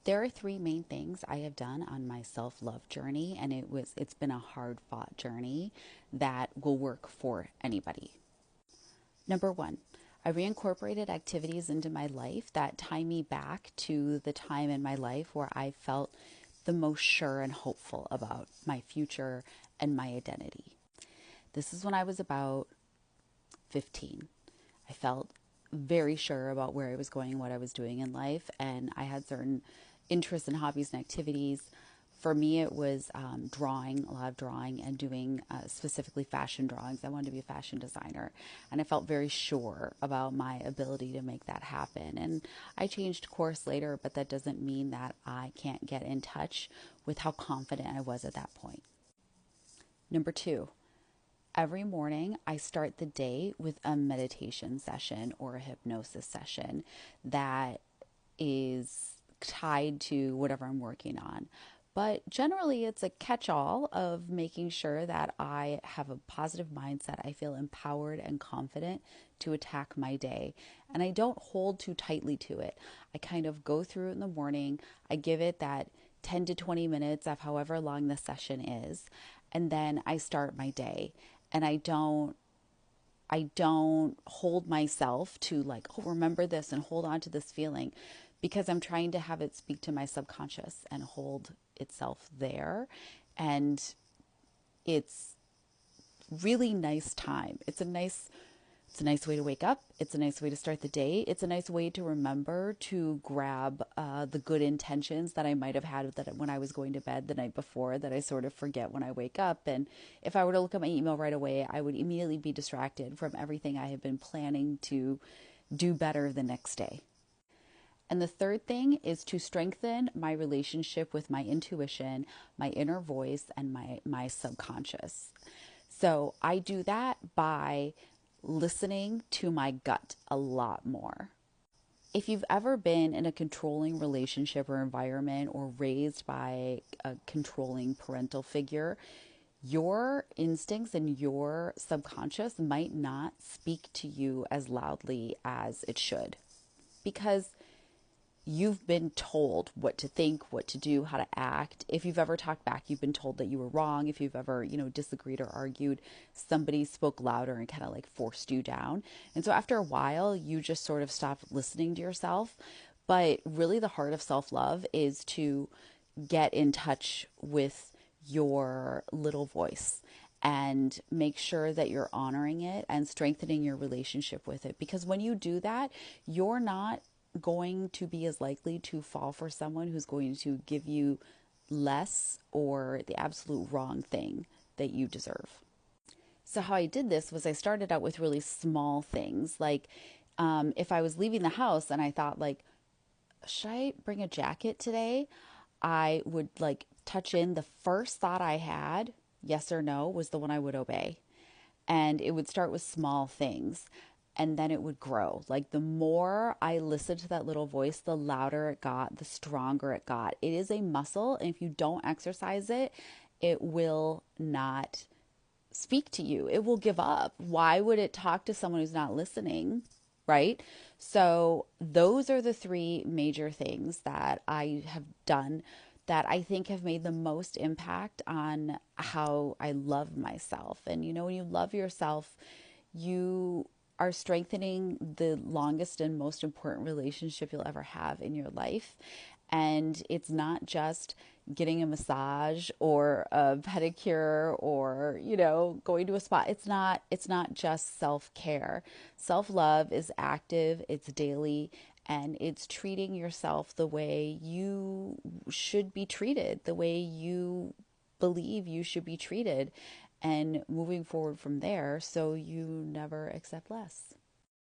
There are three main things I have done on my self-love journey, and it's been a hard-fought journey that will work for anybody. Number one, I reincorporated activities into my life that tie me back to the time in my life where I felt the most sure and hopeful about my future and my identity. This is when I was about 15. I felt very sure about where I was going, what I was doing in life, and I had certain interests and hobbies and activities. For me, it was drawing, a lot of drawing, and doing specifically fashion drawings. I wanted to be a fashion designer, and I felt very sure about my ability to make that happen. And I changed course later, but that doesn't mean that I can't get in touch with how confident I was at that point. Number two, every morning I start the day with a meditation session or a hypnosis session that is tied to whatever I'm working on. But generally, it's a catch all of making sure that I have a positive mindset. I feel empowered and confident to attack my day. And I don't hold too tightly to it. I kind of go through it in the morning. I give it that 10 to 20 minutes of however long the session is. And then I start my day. And I don't hold myself to like, oh, remember this and hold on to this feeling because I'm trying to have it speak to my subconscious and hold itself there. And it's really nice time. It's a nice way to wake up. It's a nice way to start the day. It's a nice way to remember to grab the good intentions that I might have had that when I was going to bed the night before that I sort of forget when I wake up. And if I were to look at my email right away, I would immediately be distracted from everything I have been planning to do better the next day. And the third thing is to strengthen my relationship with my intuition, my inner voice, and my subconscious. So I do that by listening to my gut a lot more. If you've ever been in a controlling relationship or environment or raised by a controlling parental figure, your instincts and your subconscious might not speak to you as loudly as it should because you've been told what to think, what to do, how to act. If you've ever talked back, you've been told that you were wrong. If you've ever, disagreed or argued, somebody spoke louder and kind of like forced you down. And so after a while, you just sort of stop listening to yourself. But really the heart of self-love is to get in touch with your little voice and make sure that you're honoring it and strengthening your relationship with it. Because when you do that, you're not going to be as likely to fall for someone who's going to give you less or the absolute wrong thing that you deserve. So how I did this was I started out with really small things like if I was leaving the house and I thought like, should I bring a jacket today? I would like touch in the first thought I had, yes or no, was the one I would obey. And it would start with small things and then it would grow. Like the more I listened to that little voice, the louder it got, the stronger it got. It is a muscle, and if you don't exercise it, it will not speak to you. It will give up. Why would it talk to someone who's not listening? Right? So, those are the three major things that I have done that I think have made the most impact on how I love myself. And when you love yourself, you are strengthening the longest and most important relationship you'll ever have in your life. And it's not just getting a massage or a pedicure or, going to a spa. It's not just self-care. Self-love is active, it's daily, and it's treating yourself the way you should be treated, the way you believe you should be treated, and moving forward from there so you never accept less.